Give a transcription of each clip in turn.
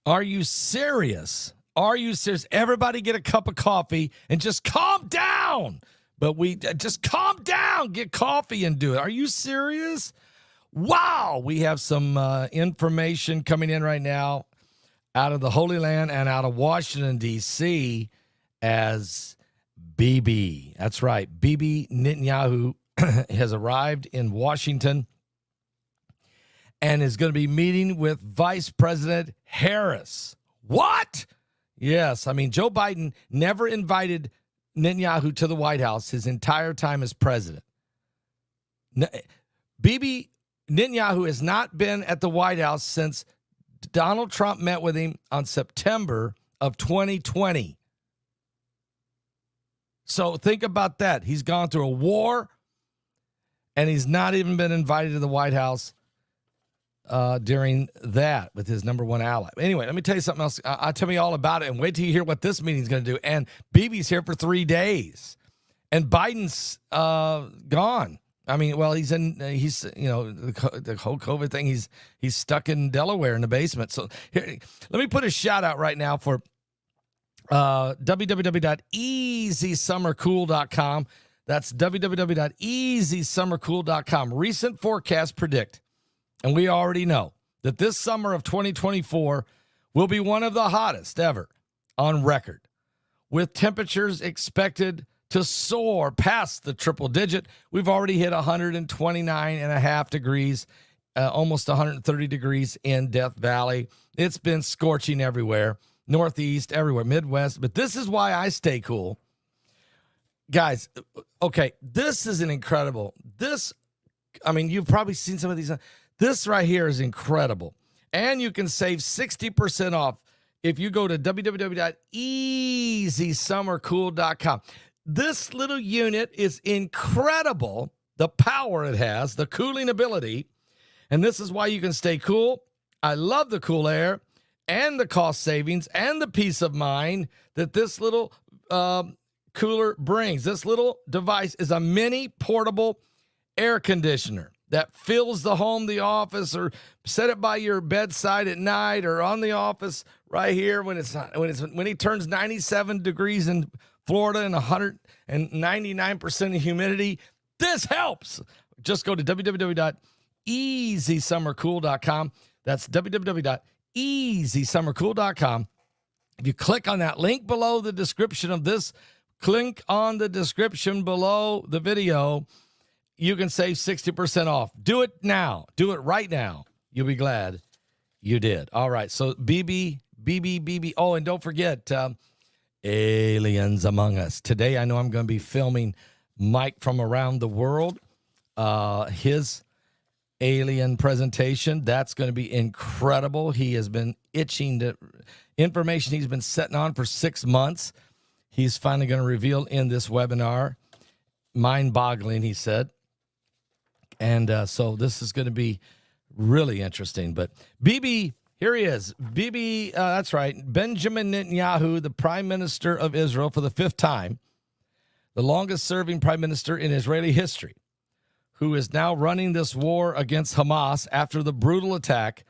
Are you serious? Are you serious? Everybody get a cup of coffee and just calm down. But we just calm down, get coffee and do it. Are you serious? Wow. We have some information coming in right now out of the Holy Land and out of Washington, D.C. as Bibi. That's right. Bibi Netanyahu has arrived in Washington and is going to be meeting with Vice President Harris. What? Yes. I mean, Joe Biden never invited Netanyahu to the White House his entire time as president. Bibi Netanyahu has not been at the White House since Donald Trump met with him on September of 2020. So think about that. He's gone through a war, and he's not even been invited to the White House during that with his number one ally. Anyway, let me tell you something else. I'll tell you all about it, and wait till you hear what this meeting's going to do. And Bibi's here for 3 days, and Biden's gone. I mean, well, he's the whole COVID thing. He's stuck in Delaware in the basement. So here, let me put a shout out right now for www.easysummercool.com. That's www.easysummercool.com. Recent forecasts predict, and we already know, that this summer of 2024 will be one of the hottest ever on record, with temperatures expected to soar past the triple digit. We've already hit 129.5 degrees, almost 130 degrees in Death Valley. It's been scorching everywhere, Northeast, everywhere, Midwest. But this is why I stay cool. Guys, okay, this is an incredible. You've probably seen some of these. This right here is incredible. And you can save 60% off if you go to www.easysummercool.com. This little unit is incredible, the power it has, the cooling ability, and this is why you can stay cool. I love the cool air and the cost savings and the peace of mind that this little cooler brings. This little device is a mini portable air conditioner that fills the home, the office, or set it by your bedside at night or on the office right here when it turns 97 degrees in Florida and 199% of humidity. This helps. Just go to www.easysummercool.com. That's www.easysummercool.com. If you click on that link below the description of this, click on the description below the video, you can save 60% off. Do it now. Do it right now. You'll be glad you did. All right. So BB. Oh, and don't forget, Aliens Among Us. Today, I know I'm going to be filming Mike from around the world, his alien presentation. That's going to be incredible. He has been itching to information he's been sitting on for 6 months. He's finally going to reveal in this webinar. Mind-boggling, he said. And so this is going to be really interesting. But Bibi, here he is. Bibi, that's right, Benjamin Netanyahu, the Prime Minister of Israel for the 5th time, the longest-serving Prime Minister in Israeli history, who is now running this war against Hamas after the brutal attack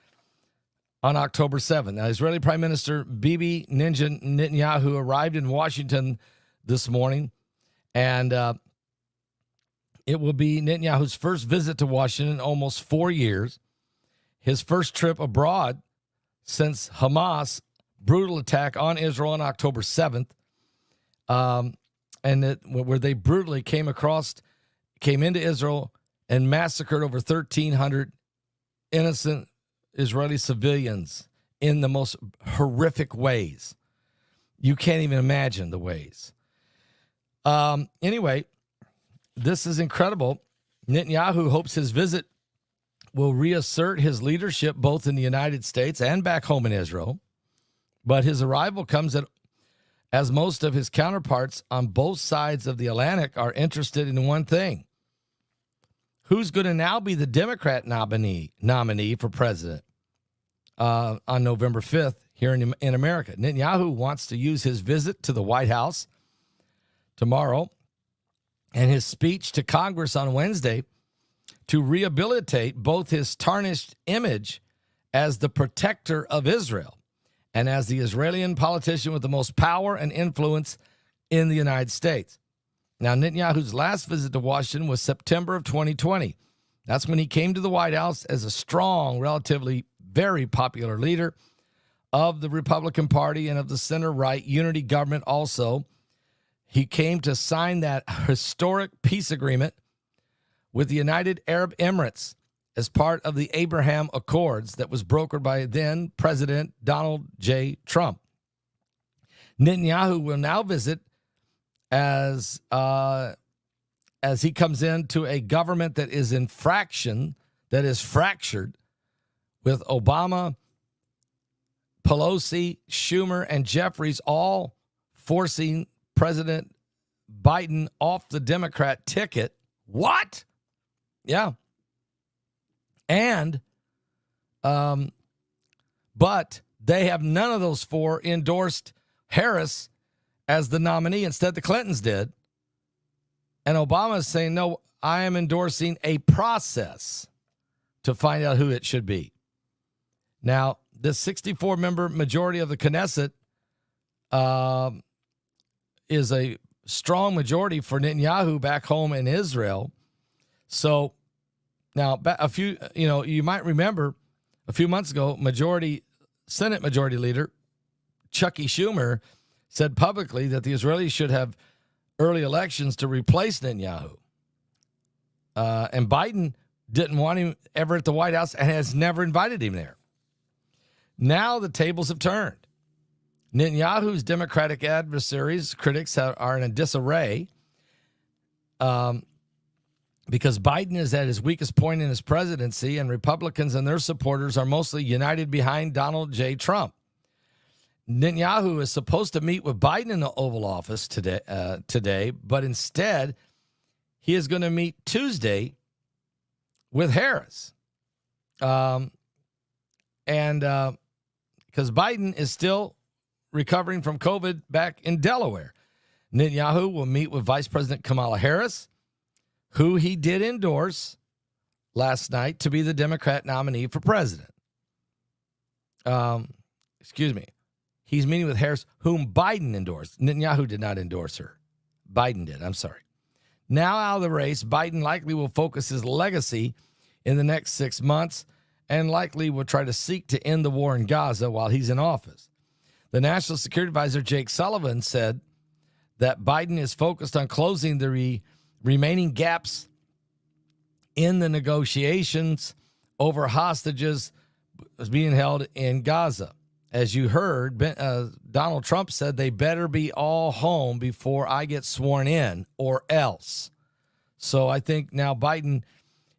on October 7th. Now, Israeli Prime Minister Bibi Netanyahu arrived in Washington this morning, and it will be Netanyahu's first visit to Washington in almost 4 years, his first trip abroad since Hamas' brutal attack on Israel on October 7th, where they brutally came into Israel and massacred over 1,300 innocent Israeli civilians in the most horrific ways. You can't even imagine the ways. Anyway, this is incredible. Netanyahu hopes his visit will reassert his leadership both in the United States and back home in Israel. But his arrival comes as most of his counterparts on both sides of the Atlantic are interested in one thing: who's going to now be the Democrat nominee for president on November 5th here in America. Netanyahu wants to use his visit to the White House tomorrow and his speech to Congress on Wednesday to rehabilitate both his tarnished image as the protector of Israel and as the Israeli politician with the most power and influence in the United States. Now, Netanyahu's last visit to Washington was September of 2020. That's when he came to the White House as a strong, relatively very popular leader of the Republican Party and of the center-right unity government also. He came to sign that historic peace agreement with the United Arab Emirates as part of the Abraham Accords that was brokered by then President Donald J. Trump. Netanyahu will now visit as he comes into a government that is in fraction, that is fractured, with Obama, Pelosi, Schumer, and Jeffries all forcing President Biden off the Democrat ticket. What? Yeah. And, but they have none of those four endorsed Harris as the nominee. Instead, the Clintons did. And Obama is saying, no, I am endorsing a process to find out who it should be. Now, the 64-member majority of the Knesset is a strong majority for Netanyahu back home in Israel. So now you might remember a few months ago, Senate Majority Leader Chucky Schumer said publicly that the Israelis should have early elections to replace Netanyahu. And Biden didn't want him ever at the White House and has never invited him there. Now the tables have turned. Netanyahu's Democratic adversaries, critics, are in a disarray because Biden is at his weakest point in his presidency, and Republicans and their supporters are mostly united behind Donald J. Trump. Netanyahu is supposed to meet with Biden in the Oval Office today, but instead he is going to meet Tuesday with Harris. And because Biden is still recovering from COVID back in Delaware. Netanyahu will meet with Vice President Kamala Harris, who he did endorse last night to be the Democrat nominee for president. He's meeting with Harris, whom Biden endorsed. Netanyahu did not endorse her. Biden did. I'm sorry. Now out of the race, Biden likely will focus his legacy in the next 6 months and likely will try to seek to end the war in Gaza while he's in office. The National Security Advisor, Jake Sullivan, said that Biden is focused on closing the remaining gaps in the negotiations over hostages being held in Gaza. As you heard, Donald Trump said they better be all home before I get sworn in or else. So I think now Biden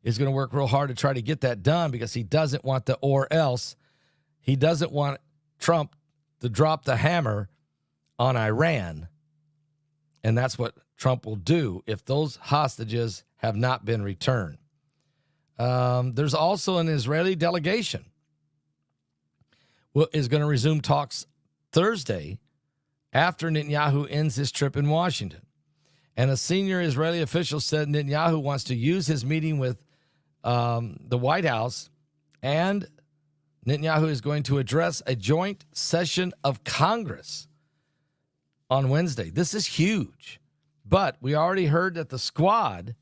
is going to work real hard to try to get that done because he doesn't want the or else. He doesn't want Trump to drop the hammer on Iran. And that's what Trump will do if those hostages have not been returned. There's also an Israeli delegation is going to resume talks Thursday after Netanyahu ends his trip in Washington. And a senior Israeli official said Netanyahu wants to use his meeting with the White House, and Netanyahu is going to address a joint session of Congress on Wednesday. This is huge. But we already heard that the squad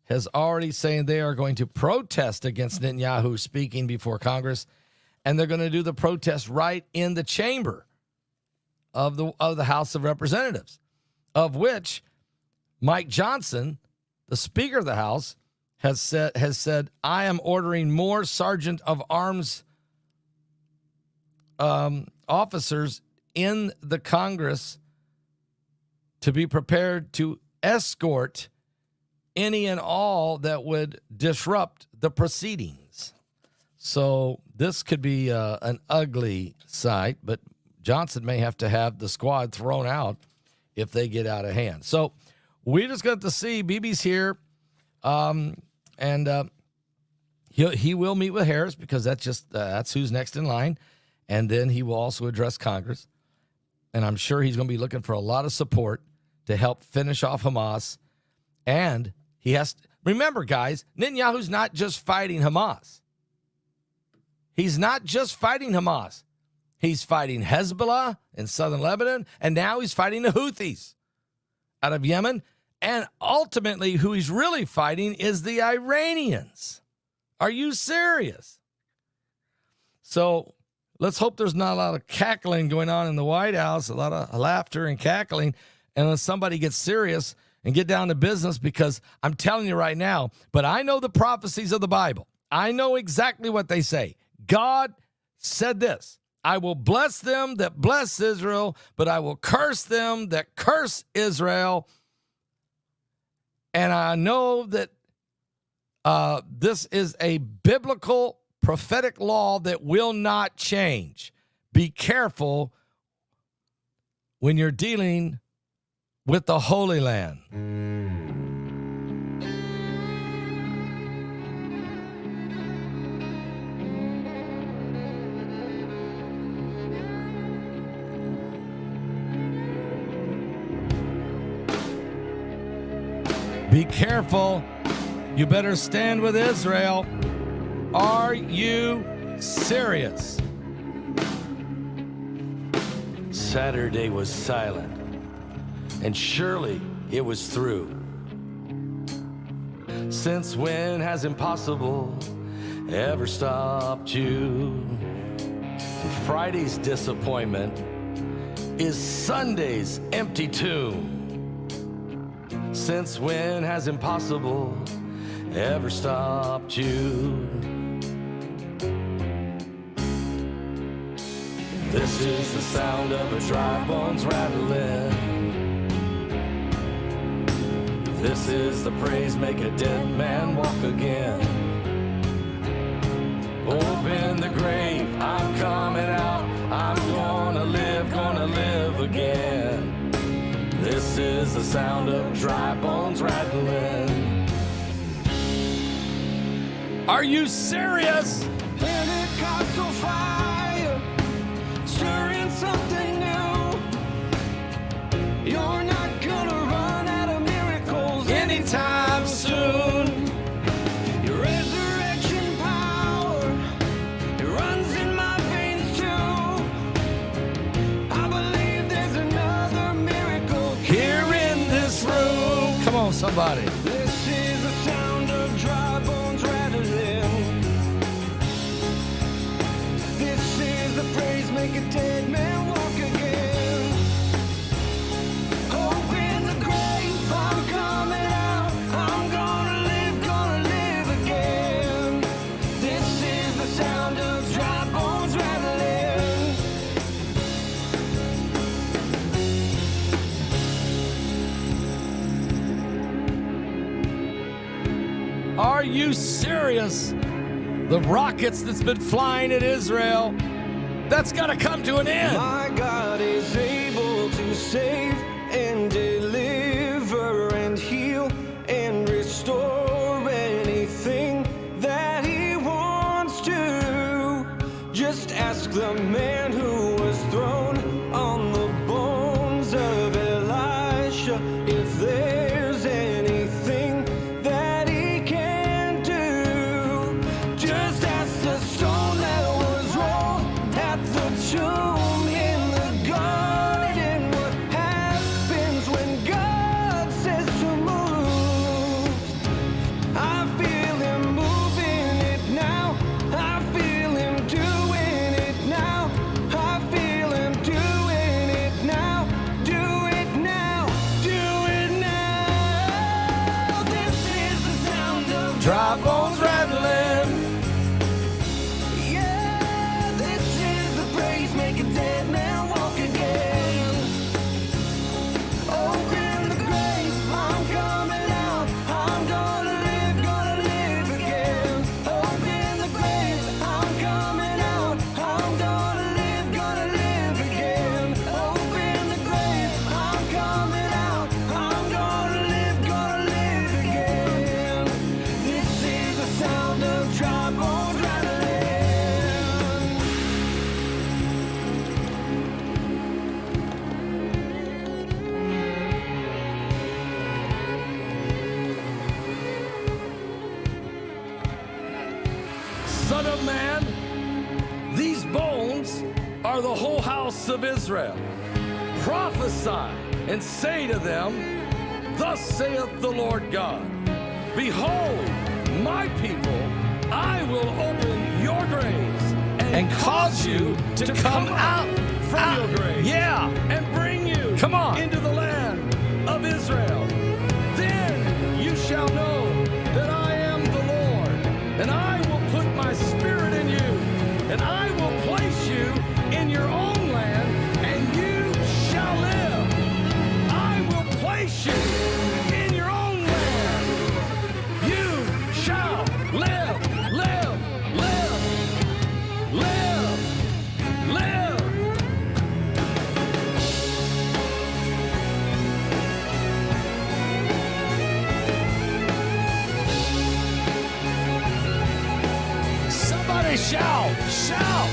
has already saying they are going to protest against Netanyahu speaking before Congress, and they're going to do the protest right in the chamber of the House of Representatives, of which Mike Johnson, the Speaker of the House, has said, I am ordering more Sergeant of Arms officers in the Congress to be prepared to escort any and all that would disrupt the proceedings. So this could be an ugly sight, but Johnson may have to have the squad thrown out if they get out of hand. So we just got to see Bibi's here, and he will meet with Harris because that's who's next in line, and then he will also address Congress, and I'm sure he's going to be looking for a lot of support to help finish off Hamas, and he has to, remember, guys, Netanyahu's not just fighting Hamas. He's not just fighting Hamas. He's fighting Hezbollah in southern Lebanon, and now he's fighting the Houthis out of Yemen. And ultimately, who he's really fighting is the Iranians. Are you serious? So let's hope there's not a lot of cackling going on in the White House, a lot of laughter and cackling, and when somebody gets serious and get down to business, because I'm telling you right now, but I know the prophecies of the Bible. I know exactly what they say. God said this: I will bless them that bless Israel, but I will curse them that curse Israel. And I know that this is a biblical prophetic law that will not change. Be careful when you're dealing with the Holy Land. Be careful. You better stand with Israel. Are you serious? Saturday was silent, and surely it was through. Since when has impossible ever stopped you? And Friday's disappointment is Sunday's empty tomb. Since when has impossible ever stopped you? This is the sound of a dry bones rattling. This is the praise, make a dead man walk again. Open the grave, I'm coming out. I'm gonna live again. This is the sound of dry bones rattling. Are you serious? Pentecostal fire, stirring something new. You're not gonna run out of miracles anytime soon. Your resurrection power, it runs in my veins too. I believe there's another miracle here in this room. Come on, somebody. This is the sound of dry bones rattling. This is the praise, make a dead man walk again. Open the grave, I'm coming out. I'm gonna live again. This is the sound of dry bones rattling. Are you serious? The rockets that's been flying at Israel, that's got to come to an end. My God is able to save and deliver and heal and restore anything that he wants to. Just ask the man who was thrown on the bones of Elisha if there's anything that he can do. Just ask the stone that was rolled at the tomb in the garden. What happens when God says to move? I feel him moving it now. I feel him doing it now. I feel him doing it now. Do it now. Do it now. This is the sound of dry bones rattling. Yeah, this is the praise, make a dead man walk again. Open the grave, I'm coming out. I'm gonna live again. Open the grave, I'm coming out. I'm gonna live again. Open the grave, I'm coming out. I'm gonna live again. This is the sound of dry bones rattling. Son of man, these bones are the whole house of Israel. Prophesy and say to them, thus saith the Lord God, behold, my people, I will open your graves and cause you to come out from your graves. Yeah. And bring you into the land of Israel. Then you shall know that I am the Lord, and I will put my spirit in you, and I will place you in your own land, and you shall live. I will place you in your own land. You shall live, live, live, live, live. Somebody shout, shout.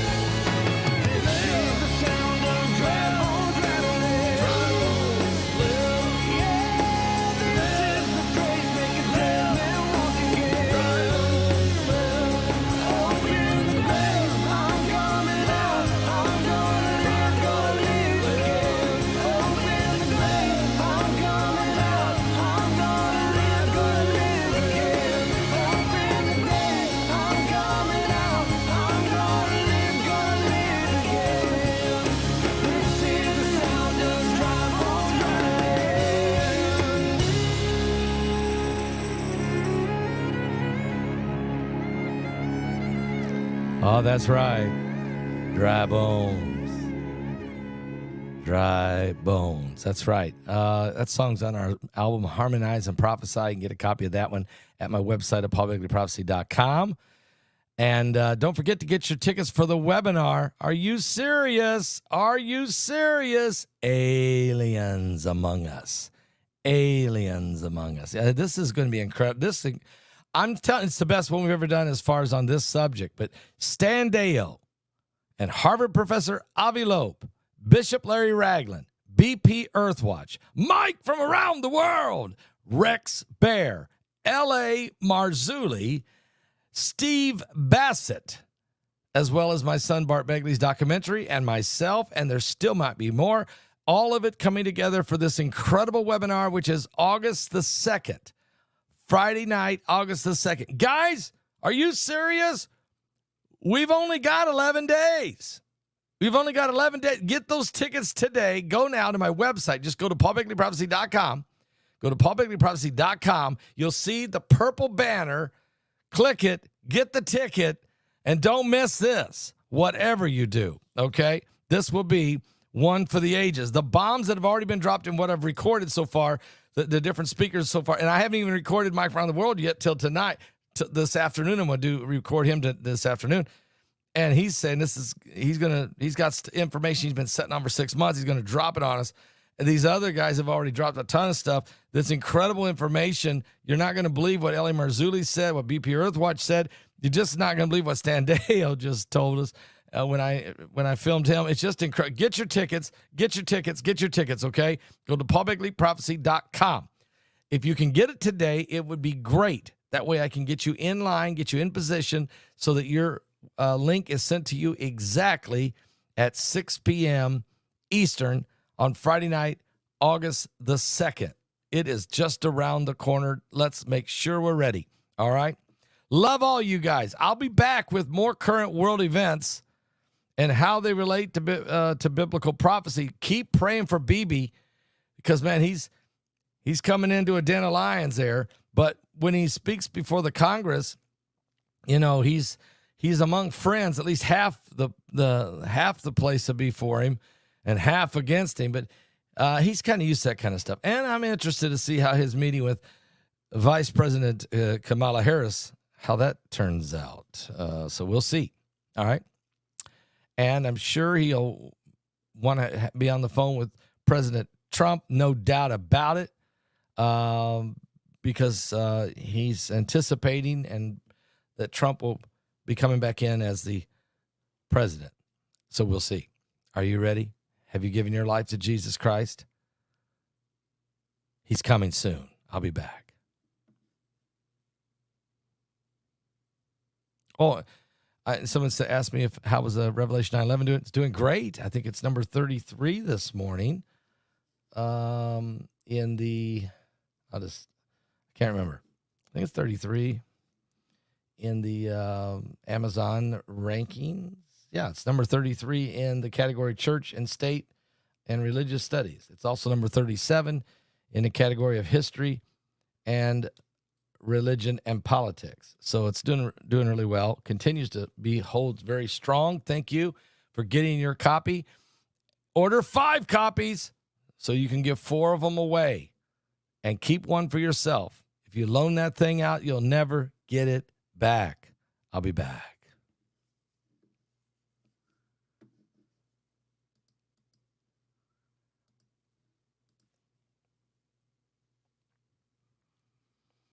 Oh, that's right. Dry bones. Dry bones. That's right. That song's on our album, Harmonize and Prophesy. You can get a copy of that one at my website at paulbegleyprophecy.com. And don't forget to get your tickets for the webinar. Are you serious? Are you serious? Aliens among us. Aliens among us. This is going to be incredible. This thing, I'm telling you, it's the best one we've ever done as far as on this subject. But Stan Deyo and Harvard professor Avi Loeb, Bishop Larry Ragland, BP Earthwatch, Mike from around the world, Rex Bear, L.A. Marzulli, Steve Bassett, as well as my son Bart Begley's documentary and myself, and there still might be more. All of it coming together for this incredible webinar, which is August the 2nd. Friday night, August the 2nd. Guys, are you serious? We've only got 11 days. We've only got 11 days. Get those tickets today. Go now to my website. Just go to paulbegleyprophecy.com. Go to paulbegleyprophecy.com. You'll see the purple banner. Click it. Get the ticket. And don't miss this, whatever you do, okay? This will be one for the ages. The bombs that have already been dropped in what I've recorded so far, the different speakers so far, and I haven't even recorded Mike Around the World yet till tonight, this afternoon. I'm going to record him this afternoon. And he's saying he's got information he's been setting on for 6 months. He's going to drop it on us. And these other guys have already dropped a ton of stuff. That's incredible information. You're not going to believe what L.A. Marzulli said, what BP Earthwatch said. You're just not going to believe what Stan Deyo just told us when I filmed him. It's just incredible. Get your tickets, okay? Go to paulbegleyprophecy.com. If you can get it today, it would be great. That way I can get you in line, get you in position so that your link is sent to you exactly at 6 p.m. Eastern on Friday night, August the 2nd. It is just around the corner. Let's make sure we're ready, all right? Love all you guys. I'll be back with more current world events and how they relate to biblical prophecy. Keep praying for BB because, man, he's coming into a den of lions there. But when he speaks before the Congress, you know, he's among friends. At least half the place will be for him and half against him. But he's kind of used to that kind of stuff. And I'm interested to see how his meeting with Vice President Kamala Harris, how that turns out. So we'll see. All right. And I'm sure he'll want to be on the phone with President Trump, no doubt about it, because he's anticipating and that Trump will be coming back in as the president. So we'll see. Are you ready? Have you given your life to Jesus Christ? He's coming soon. I'll be back. Oh, Someone asked me how was Revelation 9:11 doing. It's doing great. I think it's number 33 this morning. In the, I can't remember. I think it's 33 in the Amazon rankings. Yeah, it's number 33 in the category Church and State and Religious Studies. It's also number 37 in the category of History and Religion and Politics. So it's doing really well. Continues to holds very strong. Thank you for getting your copy. Order 5 copies so you can give 4 of them away and keep one for yourself. If you loan that thing out, you'll never get it back. I'll be back.